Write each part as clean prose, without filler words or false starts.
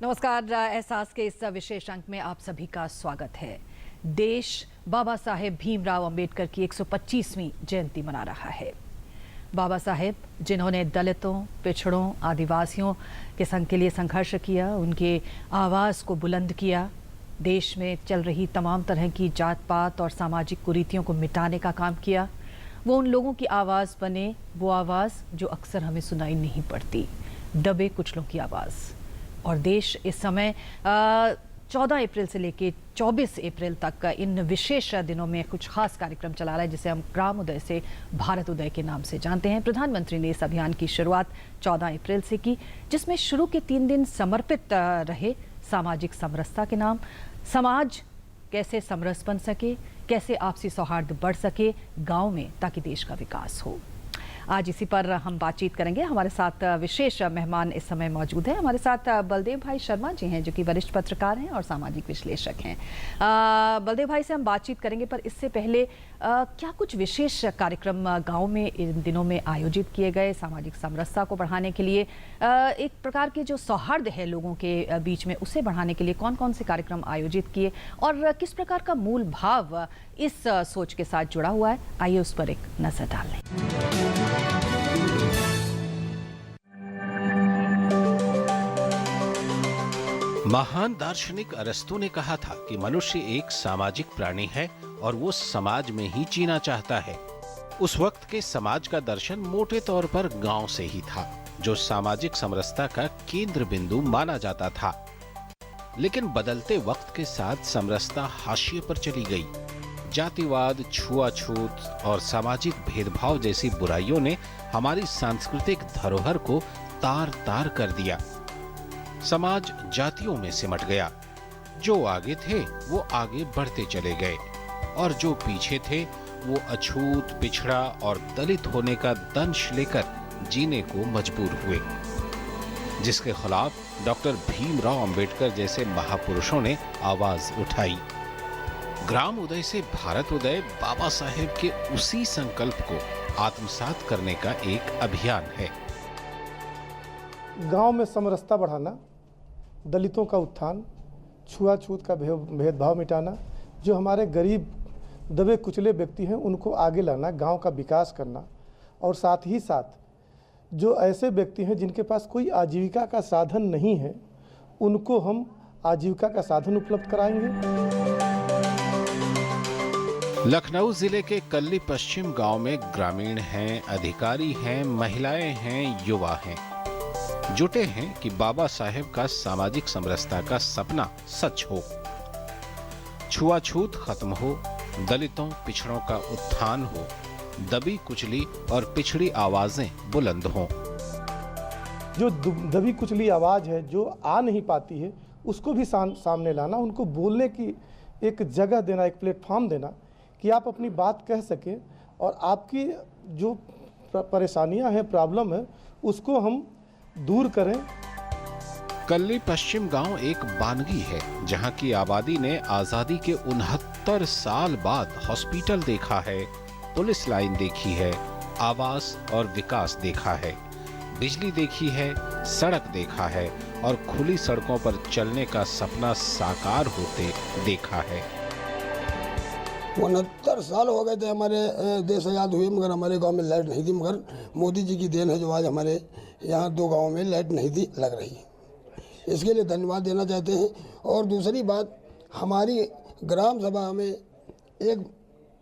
नमस्कार। एहसास के इस विशेष अंक में आप सभी का स्वागत है। देश बाबा साहेब भीमराव अंबेडकर की 125वीं जयंती मना रहा है। बाबा साहेब जिन्होंने दलितों, पिछड़ों, आदिवासियों के संघ के लिए संघर्ष किया, उनके आवाज़ को बुलंद किया, देश में चल रही तमाम तरह की जात पात और सामाजिक कुरीतियों को मिटाने का काम किया। वो उन लोगों की आवाज़ बने, वो आवाज़ जो अक्सर हमें सुनाई नहीं पड़ती, दबे कुचलों की आवाज़। और देश इस समय 14 अप्रैल से लेकर 24 अप्रैल तक इन विशेष दिनों में कुछ खास कार्यक्रम चला रहा है, जिसे हम ग्राम उदय से भारत उदय के नाम से जानते हैं। प्रधानमंत्री ने इस अभियान की शुरुआत 14 अप्रैल से की, जिसमें शुरू के 3 दिन समर्पित रहे सामाजिक समरसता के नाम। समाज कैसे समरस बन सके, कैसे आपसी सौहार्द बढ़ सके गाँव में, ताकि देश का विकास हो। आज इसी पर हम बातचीत करेंगे। हमारे साथ विशेष मेहमान इस समय मौजूद हैं। हमारे साथ बलदेव भाई शर्मा जी हैं, जो कि वरिष्ठ पत्रकार हैं और सामाजिक विश्लेषक हैं। बलदेव भाई से हम बातचीत करेंगे, पर इससे पहले क्या कुछ विशेष कार्यक्रम गांव में इन दिनों में आयोजित किए गए सामाजिक समरसता को बढ़ाने के लिए, एक प्रकार के जो सौहार्द है लोगों के बीच में, उसे बढ़ाने के लिए कौन कौन से कार्यक्रम आयोजित किए और किस प्रकार का मूल भाव इस सोच के साथ जुड़ा हुआ है, आइए उस पर एक नजर डाल लें। महान दार्शनिक अरस्तू ने कहा था कि मनुष्य एक सामाजिक प्राणी है और वो समाज में ही जीना चाहता है। उस वक्त के समाज का दर्शन मोटे तौर पर गांव से ही था, जो सामाजिक समरसता का केंद्र बिंदु माना जाता था। लेकिन बदलते वक्त के साथ समरसता हाशिए पर चली गई। जातिवाद, छुआछूत और सामाजिक भेदभाव जैसी बुराइयों ने हमारी सांस्कृतिक धरोहर को तार तार कर दिया। समाज जातियों में सिमट गया। जो आगे थे वो आगे बढ़ते चले गए और जो पीछे थे वो अछूत, पिछड़ा और दलित होने का दंश लेकर जीने को मजबूर हुए, जिसके खिलाफ डॉक्टर भीमराव अंबेडकर जैसे महापुरुषों ने आवाज उठाई। ग्राम उदय से भारत उदय बाबा साहेब के उसी संकल्प को आत्मसात करने का एक अभियान है। गांव में समरसता बढ़ाना, दलितों का उत्थान, छुआछूत का भेदभाव मिटाना, जो हमारे गरीब दबे कुचले व्यक्ति हैं उनको आगे लाना, गांव का विकास करना, और साथ ही साथ जो ऐसे व्यक्ति हैं जिनके पास कोई आजीविका का साधन नहीं है, उनको हम आजीविका का साधन उपलब्ध कराएंगे। लखनऊ जिले के कल्ली पश्चिम गांव में ग्रामीण हैं, अधिकारी हैं, महिलाएं हैं, युवा हैं, जुटे हैं कि बाबा साहेब का सामाजिक समरसता का सपना सच हो, छुआछूत खत्म हो, दलितों पिछड़ों का उत्थान हो, दबी कुचली और पिछड़ी आवाजें बुलंद हों। जो दबी कुचली आवाज है, जो आ नहीं पाती है, उसको भी सामने लाना, उनको बोलने की एक जगह देना, एक प्लेटफॉर्म देना कि आप अपनी बात कह सकें और आपकी जो परेशानियां हैं, प्रॉब्लम है, उसको हम दूर करें। कल्ली पश्चिम गांव एक बानगी है, जहां की आबादी ने आजादी के 69 साल बाद हॉस्पिटल देखा है, पुलिस लाइन देखी है, आवास और विकास देखा है, बिजली देखी है, सड़क देखा है और खुली सड़कों पर चलने का सपना साकार होते देखा है। 69 साल हो गए थे हमारे देश आज़ाद हुए, मगर हमारे गांव में लाइट नहीं थी। मगर मोदी जी की देन है जो आज हमारे यहाँ 2 गांवों में लाइट नहीं थी लग रही है। इसके लिए धन्यवाद देना चाहते हैं। और दूसरी बात, हमारी ग्राम सभा में एक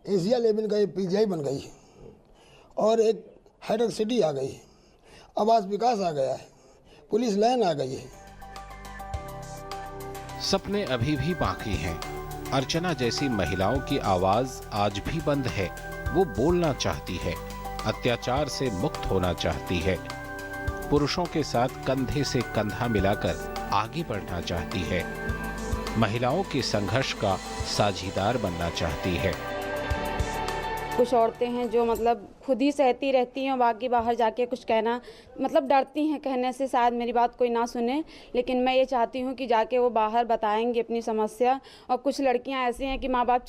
एशिया लेवल का पीजीआई बन गई है और एक हाईटेक सिटी आ गई है, आवास विकास आ गया है, पुलिस लाइन आ गई है। सपने अभी भी बाकी हैं। अर्चना जैसी महिलाओं की आवाज आज भी बंद है। वो बोलना चाहती है, अत्याचार से मुक्त होना चाहती है, पुरुषों के साथ कंधे से कंधा मिलाकर आगे बढ़ना चाहती है, महिलाओं के संघर्ष का साझीदार बनना चाहती है। कुछ औरतें हैं जो मतलब खुद ही सहती रहती हैं, बाकी बाहर जाके कुछ कहना मतलब डरती हैं कहने से, शायद मेरी बात कोई ना सुने। लेकिन मैं ये चाहती हूँ कि जाके वो बाहर बताएंगे अपनी समस्या। और कुछ लड़कियाँ ऐसी हैं कि माँ बाप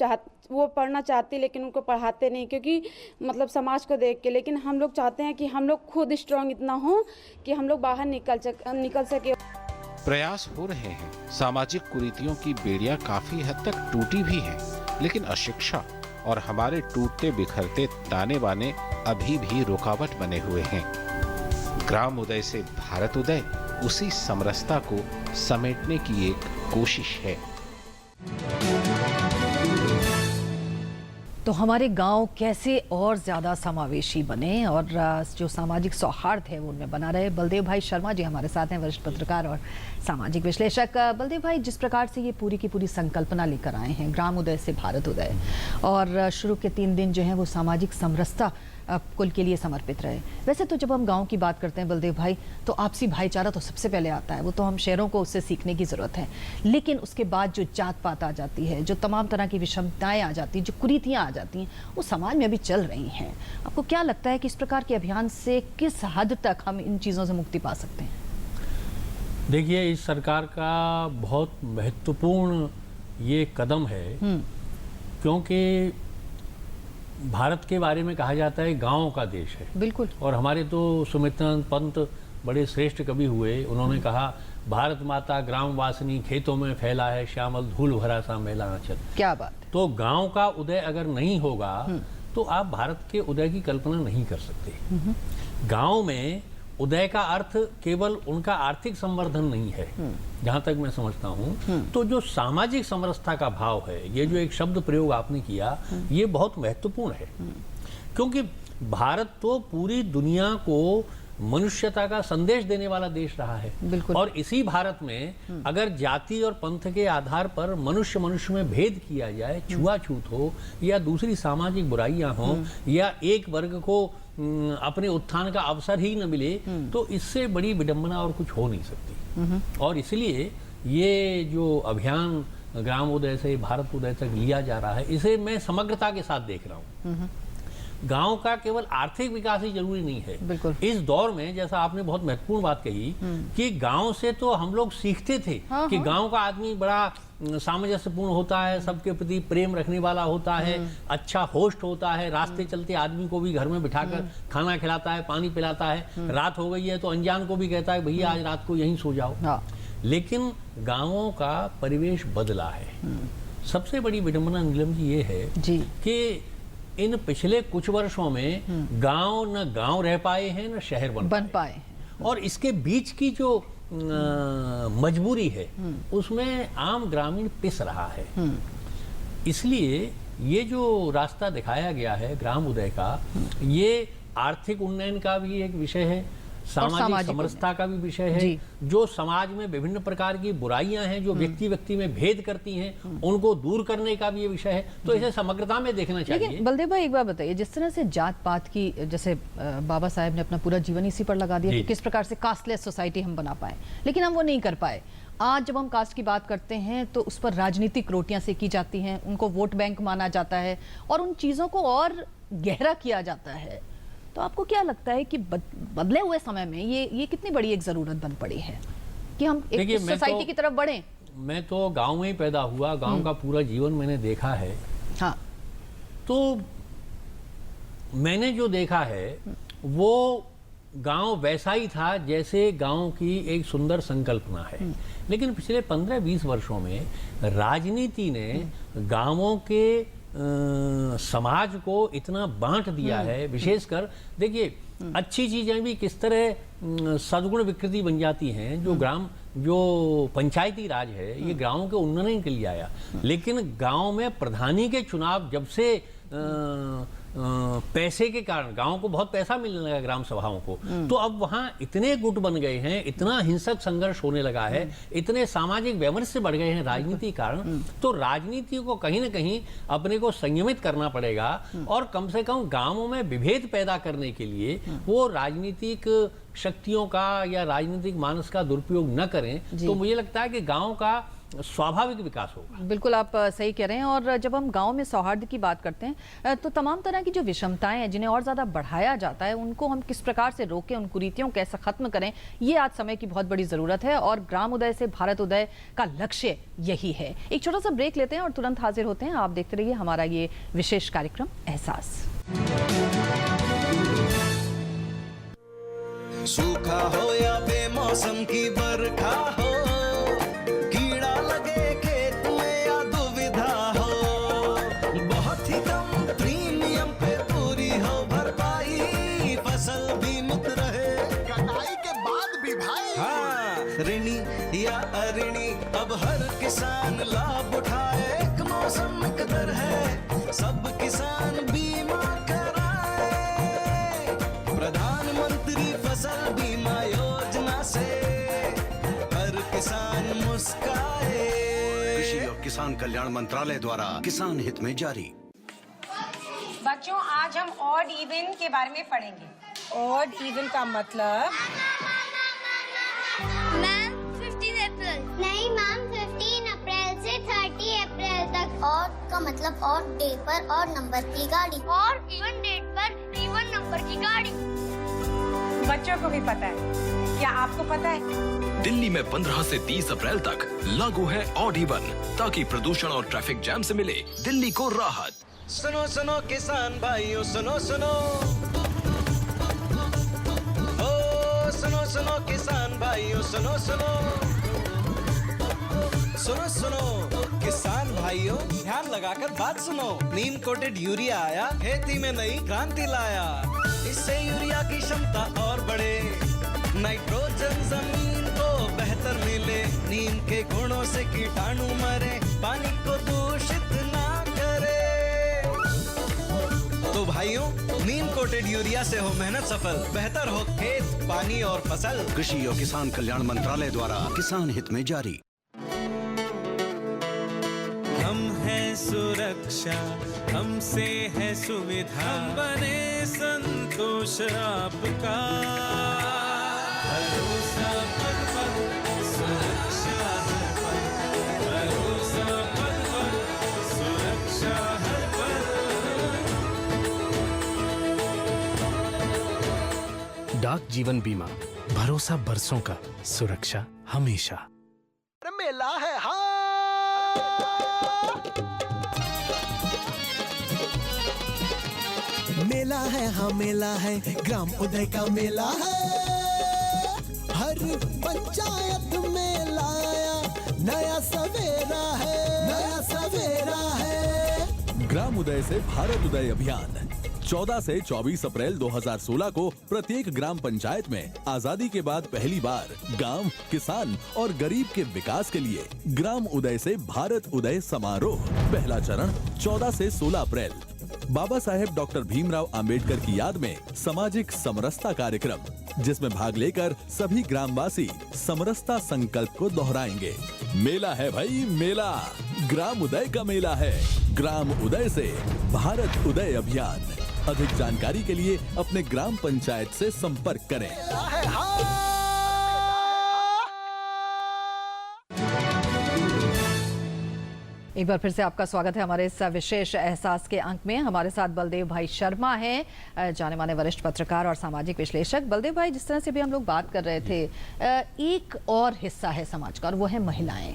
वो पढ़ना चाहती लेकिन उनको पढ़ाते नहीं, क्योंकि मतलब समाज को देख के। लेकिन हम लोग चाहते हैं कि हम लोग खुद स्ट्रॉन्ग इतना हो कि हम लोग बाहर निकल सके। प्रयास हो रहे हैं, सामाजिक कुरीतियों की बेड़ियां काफी हद तक टूटी भी हैं, लेकिन अशिक्षा और हमारे टूटते बिखरते ताने बाने अभी भी रुकावट बने हुए हैं। ग्राम उदय से भारत उदय उसी समरसता को समेटने की एक कोशिश है। तो हमारे गांव कैसे और ज़्यादा समावेशी बने और जो सामाजिक सौहार्द है वो उनमें बना रहे। बलदेव भाई शर्मा जी हमारे साथ हैं, वरिष्ठ पत्रकार और सामाजिक विश्लेषक। बलदेव भाई, जिस प्रकार से ये पूरी की पूरी संकल्पना लेकर आए हैं, ग्राम उदय से भारत उदय, और शुरू के 3 दिन जो हैं वो सामाजिक समरसता कुल के लिए समर्पित रहे। वैसे तो जब हम गांव की बात करते हैं बलदेव भाई, तो आपसी भाईचारा तो सबसे पहले आता है, वो तो हम शहरों को उससे सीखने की ज़रूरत है। लेकिन उसके बाद जो जात पात आ जाती है, जो तमाम तरह की विषमताएं आ जाती हैं, जो कुरीतियाँ आ जाती हैं, वो समाज में अभी चल रही हैं। आपको क्या लगता है कि इस प्रकार के अभियान से किस हद तक हम इन चीज़ों से मुक्ति पा सकते हैं? देखिए, इस सरकार का बहुत महत्वपूर्ण ये कदम है, क्योंकि भारत के बारे में कहा जाता है गांव का देश है। बिल्कुल। और हमारे तो सुमित्रानंद पंत बड़े श्रेष्ठ कवि हुए, उन्होंने कहा, भारत माता ग्राम वासिनी, खेतों में फैला है श्यामल धूल भरा सा मेला आंचल। क्या बात। तो गांव का उदय अगर नहीं होगा तो आप भारत के उदय की कल्पना नहीं कर सकते। गांव में उदय का अर्थ केवल उनका आर्थिक संवर्धन नहीं है, जहां तक मैं समझता हूं। तो जो सामाजिक समरसता का भाव है, ये जो एक शब्द प्रयोग आपने किया, ये बहुत महत्वपूर्ण है। क्योंकि भारत तो पूरी दुनिया को मनुष्यता का संदेश देने वाला देश रहा है। बिल्कुल। और इसी भारत में अगर जाति और पंथ के आधार पर मनुष्य मनुष्य में भेद किया जाए, छुआछूत हो या दूसरी सामाजिक बुराइयां हो, या एक वर्ग को अपने उत्थान का अवसर ही न मिले, तो इससे बड़ी विडंबना और कुछ हो नहीं सकती। और इसलिए ये जो अभियान ग्राम उदय से भारत उदय तक लिया जा रहा है, इसे मैं समग्रता के साथ देख रहा हूँ। गांव का केवल आर्थिक विकास ही जरूरी नहीं है। बिल्कुल। इस दौर में, जैसा आपने बहुत महत्वपूर्ण बात कही, कि गांव से तो हम लोग सीखते थे कि गांव का आदमी बड़ा सामंजस्यपूर्ण होता है, सबके प्रति प्रेम रखने वाला होता है, अच्छा होस्ट होता है, रास्ते चलते आदमी को भी घर में बिठाकर खाना खिलाता है, पानी पिलाता है, रात हो गई है तो अनजान को भी कहता है भैया आज रात को यहीं सो जाओ। लेकिन गांवों का परिवेश बदला है। सबसे बड़ी विडंबना नीलम जी ये है कि इन पिछले कुछ वर्षों में गांव न गांव रह पाए हैं, न शहर बन पाए हैं। और इसके बीच की जो मजबूरी है, उसमें आम ग्रामीण पिस रहा है। इसलिए ये जो रास्ता दिखाया गया है ग्राम उदय का, ये आर्थिक उन्नयन का भी एक विषय है, सामाजिक समरसता का भी विषय है। जो समाज में विभिन्न प्रकार की बुराइयां हैं, जो व्यक्ति व्यक्ति में भेद करती हैं, उनको दूर करने का भी ये विषय है। तो इसे समग्रता में देखना चाहिए। लेकिन बलदेव भाई, एक बात बताइए, जिस तरह से जात पात की, जैसे बाबा साहेब ने अपना पूरा जीवन इसी पर लगा दिया कि किस प्रकार से कास्टलेस सोसाइटी हम बना पाए, लेकिन हम वो नहीं कर पाए। आज जब हम कास्ट की बात करते हैं तो उस पर राजनीतिक रोटियां सेकी जाती हैं, उनको वोट बैंक माना जाता है और उन चीज़ों को और गहरा किया जाता है। तो आपको क्या लगता है कि बदले हुए समय में ये कितनी बड़ी एक जरूरत बन पड़ी है कि हम एक सोसाइटी की तरफ बढ़ें? मैं तो गांव में ही पैदा हुआ, गांव का पूरा जीवन मैंने देखा है। हाँ। तो मैंने जो देखा है वो गांव वैसा ही था जैसे गांव की एक सुंदर संकल्पना है। लेकिन पिछले 15-20 वर्षों में राजनीति ने गांवों के समाज को इतना बांट दिया है। विशेषकर देखिए, अच्छी चीजें भी किस तरह सद्गुण विकृति बन जाती हैं। जो पंचायती राज है, ये गांवों के उन्नयन के लिए आया, लेकिन गांव में प्रधानी के चुनाव जब से पैसे के कारण, गांव को बहुत पैसा मिलने लगा ग्राम सभाओं को, तो अब वहां इतने गुट बन गए हैं, इतना हिंसक संघर्ष होने लगा है, इतने सामाजिक वैमनस्य बढ़ गए हैं राजनीति के कारण। तो राजनीति को कहीं ना कहीं अपने को संयमित करना पड़ेगा और कम से कम गांवों में विभेद पैदा करने के लिए वो राजनीतिक शक्तियों का या राजनीतिक मानस का दुरुपयोग न करें। तो मुझे लगता है कि गांव का स्वाभाविक विकास होगा। बिल्कुल, आप सही कह रहे हैं। और जब हम गांव में सौहार्द की बात करते हैं तो तमाम तरह की जो विषमताएं हैं, जिन्हें और ज़्यादा बढ़ाया जाता है, उनको हम किस प्रकार से रोकें, उन कुरीतियों को कैसे ख़त्म करें, ये आज समय की बहुत बड़ी ज़रूरत है। और ग्राम उदय से भारत उदय का लक्ष्य यही है। एक छोटा सा ब्रेक लेते हैं और तुरंत हाजिर होते हैं। आप देखते रहिए हमारा ये विशेष कार्यक्रम एहसास। सूखा हो या बेमौसम की बरखा हो, किसान लाभ उठाए, एक मौसम कदर है, सब किसान बीमा कराए। प्रधानमंत्री फसल बीमा योजना से हर किसान मुस्काए। कृषि और किसान कल्याण मंत्रालय द्वारा किसान हित में जारी। बच्चों, आज हम ऑड इवन के बारे में पढ़ेंगे। ऑड इवन का मतलब मैम 15 अप्रैल नहीं मैम, 15 अप्रैल से 30 अप्रैल तक। ऑड का मतलब ऑड डे पर और नंबर की गाड़ी, और इवन डेट पर इवन नंबर की गाड़ी। बच्चों को भी पता है, क्या आपको पता है? दिल्ली में 15 से 30 अप्रैल तक लागू है ऑड इवन, ताकि प्रदूषण और ट्रैफिक जैम से मिले दिल्ली को राहत। सुनो सुनो किसान भाइयों, सुनो सुनो, ओ सुनो सुनो किसान भाइयों, सुनो सुनो, सुनो सुनो किसान भाइयों, ध्यान लगाकर बात सुनो। नीम कोटेड यूरिया आया, खेती में नई क्रांति लाया। इससे यूरिया की क्षमता और बढ़े, नाइट्रोजन जमीन को बेहतर मिले, नीम के गुणों से कीटाणु मरे, पानी को दूषित ना करे। तो भाइयों, नीम कोटेड यूरिया से हो मेहनत सफल, बेहतर हो खेत, पानी और फसल। कृषि और किसान कल्याण मंत्रालय द्वारा किसान हित में जारी। हम हैं सुरक्षा, हमसे है सुविधा, हम बने संतोष आपका, भरोसा पल पल, सुरक्षा हर पल, भरोसा पल पल, सुरक्षा हर पल। डाक जीवन बीमा, भरोसा बरसों का, सुरक्षा हमेशा। मेला है हाँ, मेला है हाँ मेला है, ग्राम उदय का मेला है। हर पंचायत में लाया नया सवेरा है, नया सवेरा है। ग्राम उदय से भारत उदय अभियान 14 से 24 अप्रैल 2016 को प्रत्येक ग्राम पंचायत में आजादी के बाद पहली बार गांव, किसान और गरीब के विकास के लिए ग्राम उदय से भारत उदय समारोह। पहला चरण 14 से 16 अप्रैल। बाबा साहेब डॉक्टर भीमराव अंबेडकर की याद में सामाजिक समरसता कार्यक्रम, जिसमें भाग लेकर सभी ग्रामवासी समरसता संकल्प को दोहराएंगे। मेला है भाई मेला, ग्राम उदय का मेला है। ग्राम उदय से भारत उदय अभियान। अधिक जानकारी के लिए अपने ग्राम पंचायत से संपर्क करें। एक बार फिर से आपका स्वागत है हमारे इस विशेष एहसास के अंक में। हमारे साथ बलदेव भाई शर्मा हैं, जाने माने वरिष्ठ पत्रकार और सामाजिक विश्लेषक। बलदेव भाई, जिस तरह से भी हम लोग बात कर रहे थे, एक और हिस्सा है समाज का और वो है महिलाएं।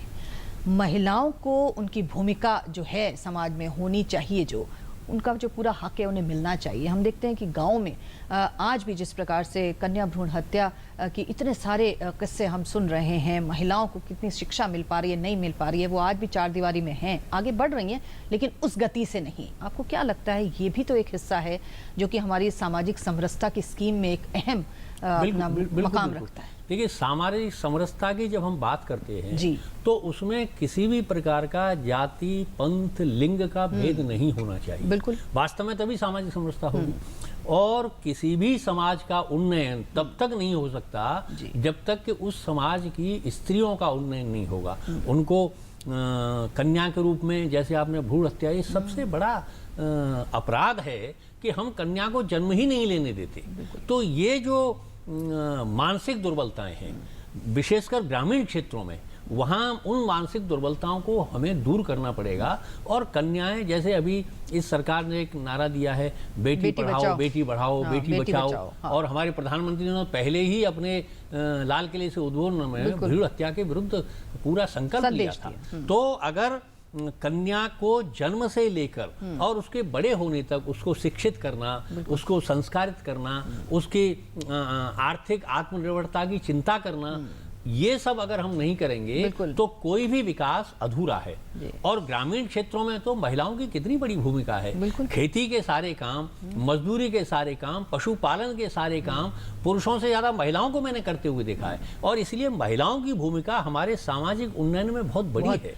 महिलाओं को उनकी भूमिका जो है समाज में होनी चाहिए, जो उनका जो पूरा हक है उन्हें मिलना चाहिए। हम देखते हैं कि गाँव में आज भी जिस प्रकार से कन्या भ्रूण हत्या की इतने सारे किस्से हम सुन रहे हैं, महिलाओं को कितनी शिक्षा मिल पा रही है, नहीं मिल पा रही है, वो आज भी चार दीवारी में हैं, आगे बढ़ रही हैं, लेकिन उस गति से नहीं। आपको क्या लगता है, ये भी तो एक हिस्सा है जो कि हमारी सामाजिक समरसता की स्कीम में एक अहम मकाम रखता है? देखिए, सामाजिक समरसता की जब हम बात करते हैं जी, तो उसमें किसी भी प्रकार का जाति, पंथ, लिंग का भेद नहीं होना चाहिए। बिल्कुल, वास्तव में तभी सामाजिक समरसता होगी। और किसी भी समाज का उन्नयन तब तक नहीं हो सकता जब तक कि उस समाज की स्त्रियों का उन्नयन नहीं होगा। उनको कन्या के रूप में, जैसे आपने भ्रूण हत्या, ये सबसे बड़ा अपराध है कि हम कन्या को जन्म ही नहीं लेने देते। तो ये जो मानसिक दुर्बलताएं हैं, विशेषकर ग्रामीण क्षेत्रों में, वहाँ उन मानसिक दुर्बलताओं को हमें दूर करना पड़ेगा। और कन्याएं, जैसे अभी इस सरकार ने एक नारा दिया है, बेटी पढ़ाओ, बेटी बढ़ाओ, बेटी बचाओ। और हमारे प्रधानमंत्री ने पहले ही अपने लाल किले से उद्बोधन में भ्रूण हत्या के विरुद्ध पूरा संकल्प लिया था। तो अगर कन्या को जन्म से लेकर और उसके बड़े होने तक उसको शिक्षित करना, उसको संस्कारित करना, उसकी आर्थिक आत्मनिर्भरता की चिंता करना, ये सब अगर हम नहीं करेंगे तो कोई भी विकास अधूरा है। और ग्रामीण क्षेत्रों में तो महिलाओं की कितनी बड़ी भूमिका है। खेती के सारे काम, मजदूरी के सारे काम, पशुपालन के सारे काम पुरुषों से ज्यादा महिलाओं को मैंने करते हुए देखा है। और इसलिए महिलाओं की भूमिका हमारे सामाजिक उन्नयन में बहुत बड़ी है।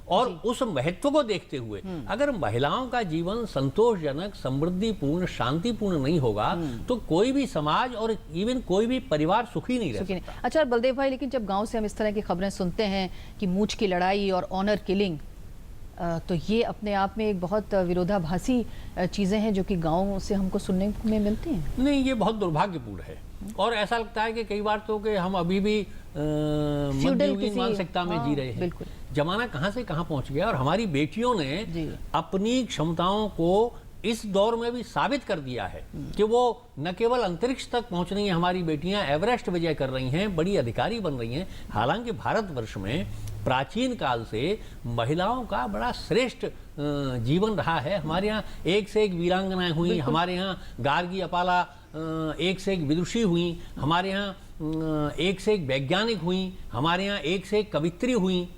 और उस महत्व को देखते हुए अगर महिलाओं का जीवन संतोषजनक, समृद्धिपूर्ण, शांतिपूर्ण नहीं होगा तो कोई भी समाज और इवन कोई भी परिवार सुखी नहीं रह सकता। अच्छा बलदेव भाई, लेकिन जब गांव से हम इस तरह की खबरें सुनते हैं कि मूंछ की लड़ाई और ऑनर किलिंग, तो ये अपने आप में एक बहुत विरोधाभासी चीजें हैं जो कि गांव से हमको सुनने में मिलती हैं। नहीं, ये बहुत दुर्भाग्यपूर्ण है। और ऐसा लगता है कि कई बार तो कि हम अभी भी मध्ययुगीन मानसिकता में जी रहे हैं। जमाना कहां से कहां पहुंच गया और हमारी बेटियों ने अपनी क्षमताओं को इस दौर में भी साबित कर दिया है कि वो न केवल अंतरिक्ष तक पहुंच रही हैं, हमारी बेटियां एवरेस्ट विजय कर रही हैं, बड़ी अधिकारी बन रही हैं। हालांकि भारतवर्ष में प्राचीन काल से महिलाओं का बड़ा श्रेष्ठ जीवन रहा है। हमारे यहाँ एक से एक वीरांगनाएं हुई, हमारे यहाँ गार्गी अपाला एक से एक विदुषी हुई, हमारे यहाँ एक से एक वैज्ञानिक हुई, हमारे यहाँ एक से एक कवित्री हुई,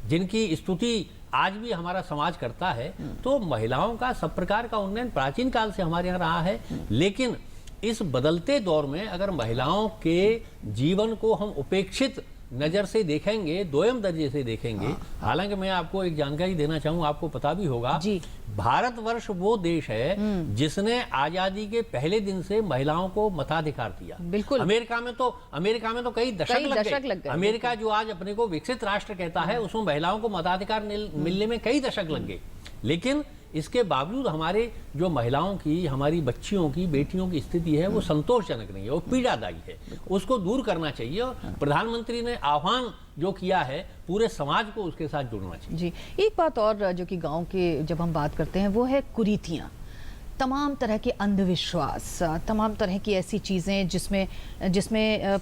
जिनकी स्तुति आज भी हमारा समाज करता है। तो महिलाओं का सब प्रकार का उन्नयन प्राचीन काल से हमारे यहाँ रहा है। लेकिन इस बदलते दौर में अगर महिलाओं के जीवन को हम उपेक्षित नजर से देखेंगे, दोयम दर्जे से देखेंगे। हालांकि मैं आपको एक जानकारी देना चाहूँ, आपको पता भी होगा, भारतवर्ष वो देश है जिसने आजादी के पहले दिन से महिलाओं को मताधिकार दिया। बिल्कुल। अमेरिका में तो कई दशक लग गए। अमेरिका जो आज अपने को विकसित राष्ट्र कहता है, उसमें महिलाओं को मताधिकार मिलने में कई दशक लग गए। लेकिन इसके बावजूद हमारे जो महिलाओं की, हमारी बच्चियों की, बेटियों की स्थिति है वो संतोषजनक नहीं है, वो पीड़ादायी है। उसको दूर करना चाहिए और प्रधानमंत्री ने आह्वान जो किया है पूरे समाज को उसके साथ जुड़ना चाहिए। जी, एक बात और जो कि गांव के जब हम बात करते हैं वो है कुरीतियाँ, तमाम तरह के अंधविश्वास, तमाम तरह की ऐसी चीज़ें जिसमें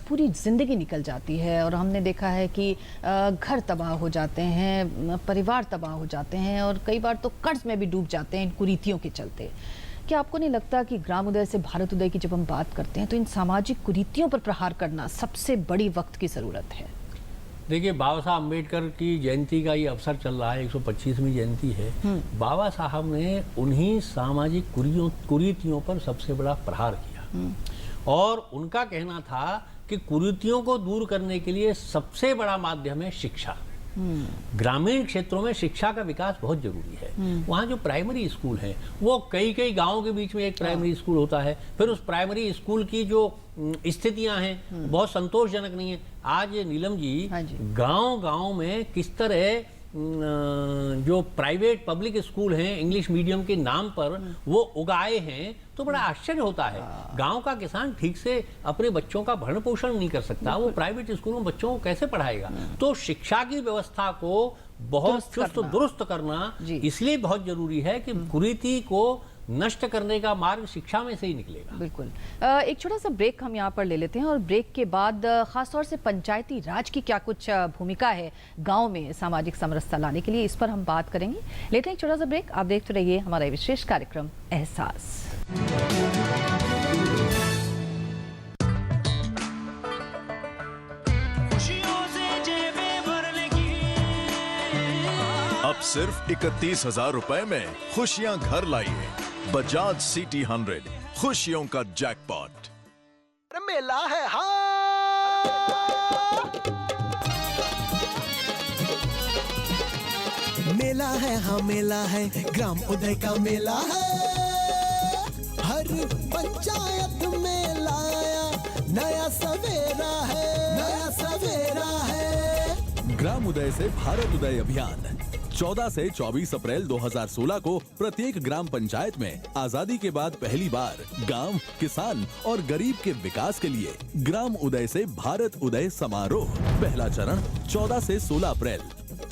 पूरी ज़िंदगी निकल जाती है। और हमने देखा है कि घर तबाह हो जाते हैं, परिवार तबाह हो जाते हैं और कई बार तो कर्ज में भी डूब जाते हैं इन कुरीतियों के चलते। क्या आपको नहीं लगता कि ग्राम उदय से भारत उदय की जब हम बात करते हैं तो इन सामाजिक कुरीतियों पर प्रहार करना सबसे बड़ी वक्त की ज़रूरत है? देखिए, बाबा साहब अम्बेडकर की जयंती का ये अवसर चल रहा है, 125वीं जयंती है। बाबा साहब ने उन्हीं सामाजिक कुरीतियों पर सबसे बड़ा प्रहार किया। और उनका कहना था कि कुरीतियों को दूर करने के लिए सबसे बड़ा माध्यम है शिक्षा। ग्रामीण क्षेत्रों में शिक्षा का विकास बहुत जरूरी है। वहाँ जो प्राइमरी स्कूल है वो कई गांवों के बीच में एक प्राइमरी स्कूल होता है। फिर उस प्राइमरी स्कूल की जो स्थितियां हैं बहुत संतोषजनक नहीं है। आज नीलम जी, गांव में किस तरह जो प्राइवेट पब्लिक स्कूल हैं इंग्लिश मीडियम के नाम पर वो उगाए हैं, तो बड़ा आश्चर्य होता है। गांव का किसान ठीक से अपने बच्चों का भरण पोषण नहीं कर सकता, वो प्राइवेट स्कूलों में बच्चों को कैसे पढ़ाएगा? तो शिक्षा की व्यवस्था को बहुत चुस्त दुरुस्त करना इसलिए बहुत जरूरी है कि कुरीति को नष्ट करने का मार्ग शिक्षा में से ही निकलेगा। बिल्कुल। एक छोटा सा ब्रेक हम यहाँ पर ले लेते हैं और ब्रेक के बाद खासतौर से पंचायती राज की क्या कुछ भूमिका है गांव में सामाजिक समरसता लाने के लिए, इस पर हम बात करेंगे। लेते हैं एक छोटा सा ब्रेक। आप देखते रहिए हमारा विशेष कार्यक्रम एहसास। अब सिर्फ 31,000 रुपए में खुशियां घर लाइए। बजाज सिटी 100, खुशियों का जैकपॉट। मेला है मेला है, हाँ मेला है, ग्राम उदय का मेला है। हर पंचायत में लाया नया सवेरा है, नया सवेरा है। ग्राम उदय से भारत उदय अभियान 14 से 24 अप्रैल 2016 को प्रत्येक ग्राम पंचायत में आजादी के बाद पहली बार गांव, किसान और गरीब के विकास के लिए ग्राम उदय से भारत उदय समारोह। पहला चरण 14 से 16 अप्रैल।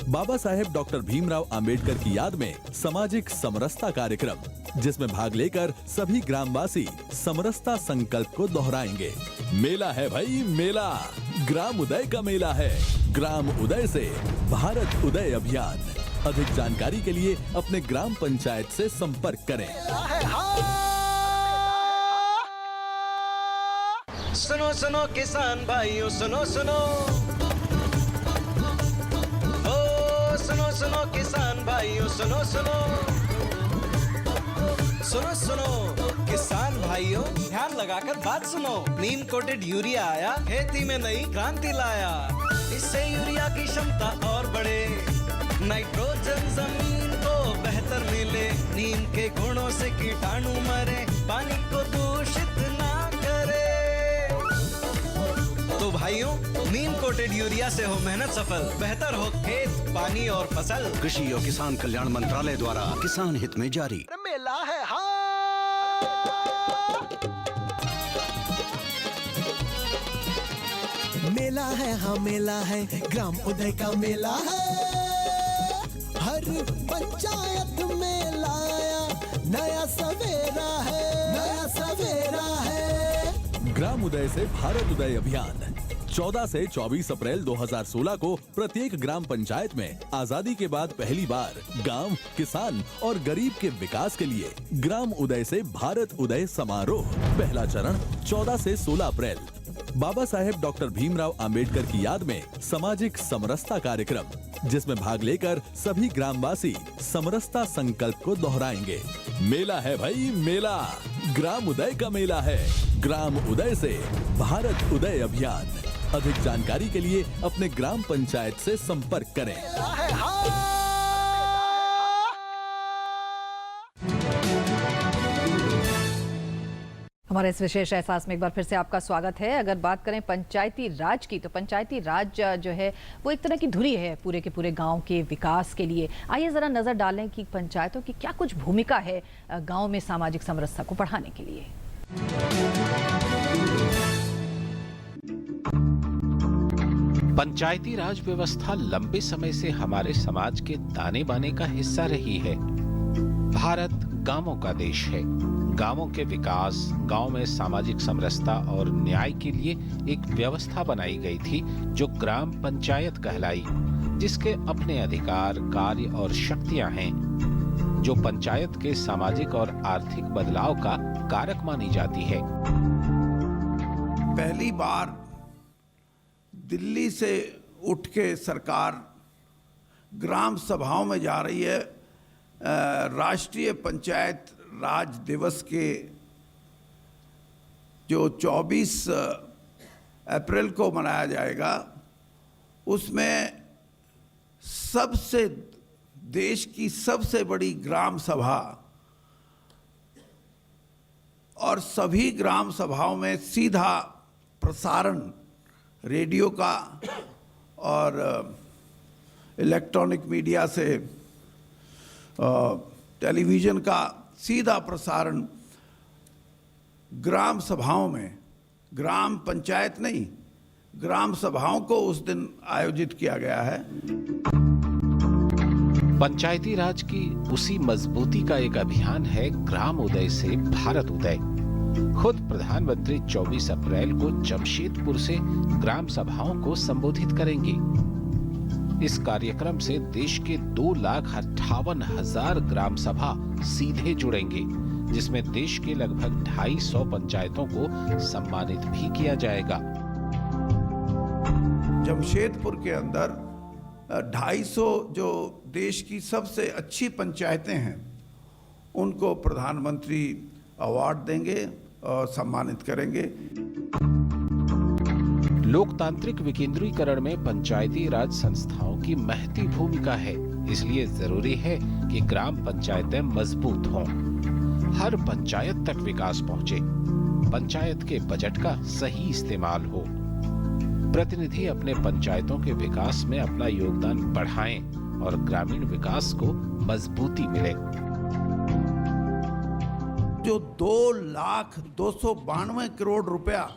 बाबा साहेब डॉक्टर भीमराव अंबेडकर की याद में सामाजिक समरसता कार्यक्रम, जिसमें भाग लेकर सभी ग्रामवासी समरसता संकल्प को दोहराएंगे। मेला है भाई मेला, ग्राम उदय का मेला है। ग्राम उदय से भारत उदय अभियान। अधिक जानकारी के लिए अपने ग्राम पंचायत से संपर्क करें। सुनो सुनो किसान भाइयों, सुनो सुनो, सुनो सुनो किसान भाइयों सुनो सुनो सुनो सुनो किसान भाइयों ध्यान लगाकर बात सुनो। नीम कोटेड यूरिया आया, खेती में नई क्रांति लाया। इससे यूरिया की क्षमता और बढ़े, नाइट्रोजन जमीन को बेहतर मिले। नीम के गुणों से कीटाणु मरे, पानी को दूषित ना करे। तो भाइयों नीम कोटेड यूरिया से हो मेहनत सफल, बेहतर हो खेत पानी और फसल। कृषि और किसान कल्याण मंत्रालय द्वारा किसान हित में जारी। मेला है मेला है हाँ मेला है, ग्राम उदय का मेला है। हर पंचायत में लाया नया सवेरा है, नया सवेरा है। ग्राम उदय से भारत उदय अभियान 14 से 24 अप्रैल 2016 को प्रत्येक ग्राम पंचायत में आजादी के बाद पहली बार गांव, किसान और गरीब के विकास के लिए ग्राम उदय से भारत उदय समारोह। पहला चरण 14 से 16 अप्रैल बाबा साहेब डॉक्टर भीमराव अंबेडकर की याद में सामाजिक समरसता कार्यक्रम, जिसमें भाग लेकर सभी ग्रामवासी समरसता संकल्प को दोहराएंगे। मेला है भाई मेला, ग्राम उदय का मेला है। ग्राम उदय से भारत उदय अभियान। अधिक जानकारी के लिए अपने ग्राम पंचायत से संपर्क करें। हमारे इस विशेष एहसास में एक बार फिर से आपका स्वागत है। अगर बात करें पंचायती राज की, तो पंचायती राज जो है वो एक तरह की धुरी है पूरे के पूरे गांव के विकास के लिए। आइए जरा नजर डालें कि पंचायतों की क्या कुछ भूमिका है गांव में सामाजिक समरसता को बढ़ाने के लिए। पंचायती राज व्यवस्था लंबे समय से हमारे समाज के ताने बाने का हिस्सा रही है। भारत गांवों का देश है। गांवों के विकास, गांव में सामाजिक समरसता और न्याय के लिए एक व्यवस्था बनाई गई थी जो ग्राम पंचायत कहलाई, जिसके अपने अधिकार, कार्य और शक्तियां हैं, जो पंचायत के सामाजिक और आर्थिक बदलाव का कारक मानी जाती है। पहली बार दिल्ली से उठ के सरकार ग्राम सभाओं में जा रही है। राष्ट्रीय पंचायत राज दिवस के जो 24 अप्रैल को मनाया जाएगा, उसमें सबसे देश की सबसे बड़ी ग्राम सभा और सभी ग्राम सभाओं में सीधा प्रसारण रेडियो का और इलेक्ट्रॉनिक मीडिया से टेलीविज़न का सीधा प्रसारण ग्राम सभाओं में, ग्राम पंचायत नहीं, ग्राम सभाओं को उस दिन आयोजित किया गया है। पंचायती राज की उसी मजबूती का एक अभियान है ग्राम उदय से भारत उदय। खुद प्रधानमंत्री 24 अप्रैल को जमशेदपुर से ग्राम सभाओं को संबोधित करेंगे। इस कार्यक्रम से देश के 2,58,000 ग्राम सभा सीधे जुड़ेंगे, जिसमें देश के लगभग 250 पंचायतों को सम्मानित भी किया जाएगा। जमशेदपुर के अंदर 250 जो देश की सबसे अच्छी पंचायतें हैं, उनको प्रधानमंत्री अवार्ड देंगे और सम्मानित करेंगे। लोकतांत्रिक विकेंद्रीकरण में पंचायती राज संस्थाओं की महती भूमिका है, इसलिए जरूरी है कि ग्राम पंचायतें मजबूत हों, हर पंचायत तक विकास पहुंचे, पंचायत के बजट का सही इस्तेमाल हो, प्रतिनिधि अपने पंचायतों के विकास में अपना योगदान बढ़ाएं और ग्रामीण विकास को मजबूती मिले। जो 2,292 करोड़ रुपया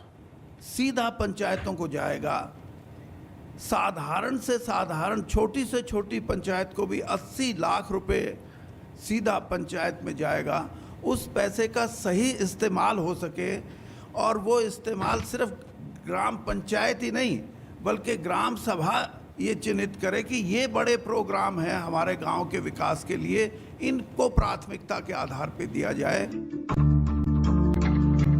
सीधा पंचायतों को जाएगा, साधारण से साधारण छोटी से छोटी पंचायत को भी 80 लाख रुपए सीधा पंचायत में जाएगा। उस पैसे का सही इस्तेमाल हो सके, और वो इस्तेमाल सिर्फ ग्राम पंचायत ही नहीं बल्कि ग्राम सभा ये चिन्हित करे कि ये बड़े प्रोग्राम हैं हमारे गांव के विकास के लिए, इनको प्राथमिकता के आधार पर दिया जाए।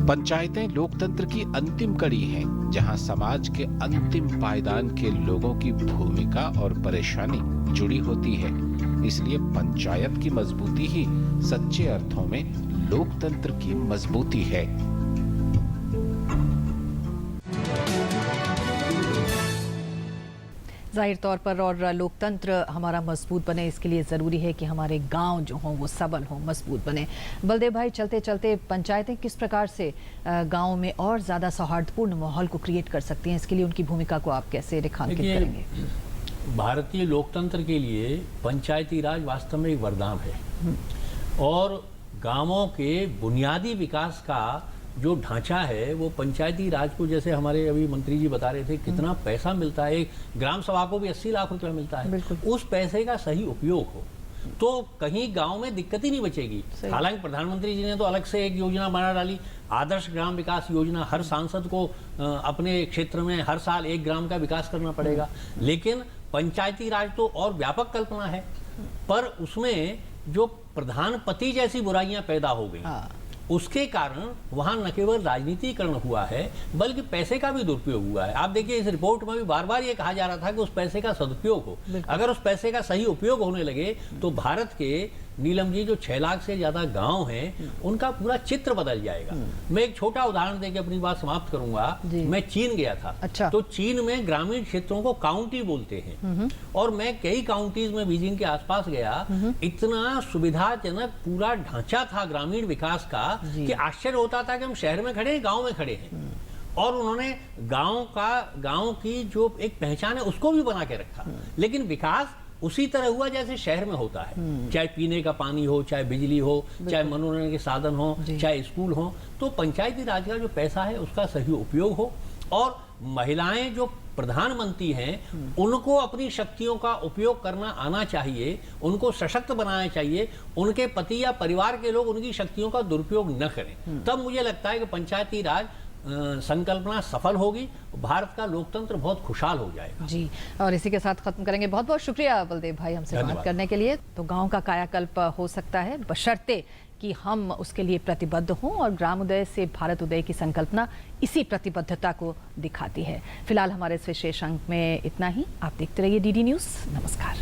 पंचायतें लोकतंत्र की अंतिम कड़ी हैं, जहां समाज के अंतिम पायदान के लोगों की भूमिका और परेशानी जुड़ी होती है। इसलिए पंचायत की मजबूती ही सच्चे अर्थों में लोकतंत्र की मजबूती है। जाहिर तौर पर और लोकतंत्र हमारा मजबूत बने, इसके लिए ज़रूरी है कि हमारे गांव जो हों वो सबल हों, मजबूत बने। बलदेव भाई, चलते चलते पंचायतें किस प्रकार से गांव में और ज़्यादा सौहार्दपूर्ण माहौल को क्रिएट कर सकती हैं, इसके लिए उनकी भूमिका को आप कैसे रेखांकित करेंगे? भारतीय लोकतंत्र के लिए पंचायती राज वास्तव में एक वरदान है और गांवों के बुनियादी विकास का जो ढांचा है वो पंचायती राज को, जैसे हमारे अभी मंत्री जी बता रहे थे, कितना पैसा मिलता है, एक ग्राम सभा को भी 80 लाख रुपए मिलता है, उस पैसे का सही उपयोग हो तो कहीं गांव में दिक्कत ही नहीं बचेगी। हालांकि प्रधानमंत्री जी ने तो अलग से एक योजना बना डाली, आदर्श ग्राम विकास योजना। हर सांसद को अपने क्षेत्र में हर साल एक ग्राम का विकास करना पड़ेगा, लेकिन पंचायती राज तो और व्यापक कल्पना है, पर उसमें जो प्रधानपति जैसी बुराइयां पैदा हो गई, उसके कारण वहां न केवल राजनीतिकरण हुआ है बल्कि पैसे का भी दुरुपयोग हुआ है। आप देखिए, इस रिपोर्ट में भी बार बार ये कहा जा रहा था कि उस पैसे का सदुपयोग हो। अगर उस पैसे का सही उपयोग होने लगे तो भारत के, नीलम जी, जो 6 लाख से ज्यादा गांव हैं उनका पूरा चित्र बदल जाएगा। मैं एक छोटा उदाहरण देकर अपनी बात समाप्त करूंगा। मैं चीन गया था। अच्छा। तो चीन में ग्रामीण क्षेत्रों को काउंटी बोलते हैं और मैं कई काउंटीज में बीजिंग के आसपास गया, इतना सुविधाजनक पूरा ढांचा था ग्रामीण विकास का कि आश्चर्य होता था कि हम शहर में खड़े हैं, गांव में खड़े हैं। और उन्होंने गांव की जो एक पहचान है उसको भी बना के रखा, लेकिन विकास उसी तरह हुआ जैसे शहर में होता है, चाहे पीने का पानी हो, चाहे बिजली हो, चाहे मनोरंजन के साधन हो, चाहे स्कूल हो। तो पंचायती राज का जो पैसा है उसका सही उपयोग हो और महिलाएं जो प्रधानमंत्री हैं उनको अपनी शक्तियों का उपयोग करना आना चाहिए, उनको सशक्त बनाना चाहिए, उनके पति या परिवार के लोग उनकी शक्तियों का दुरुपयोग न करें। तब मुझे लगता है कि पंचायती राज संकल्पना सफल होगी, भारत का लोकतंत्र बहुत खुशहाल हो जाएगा। जी, और इसी के साथ खत्म करेंगे। बहुत बहुत शुक्रिया बलदेव भाई हमसे बात करने के लिए। तो गांव का कायाकल्प हो सकता है बशर्ते कि हम उसके लिए प्रतिबद्ध हों और ग्राम उदय से भारत उदय की संकल्पना इसी प्रतिबद्धता को दिखाती है। फिलहाल हमारे इस विशेष अंक में इतना ही। आप देखते रहिए DD न्यूज़। नमस्कार।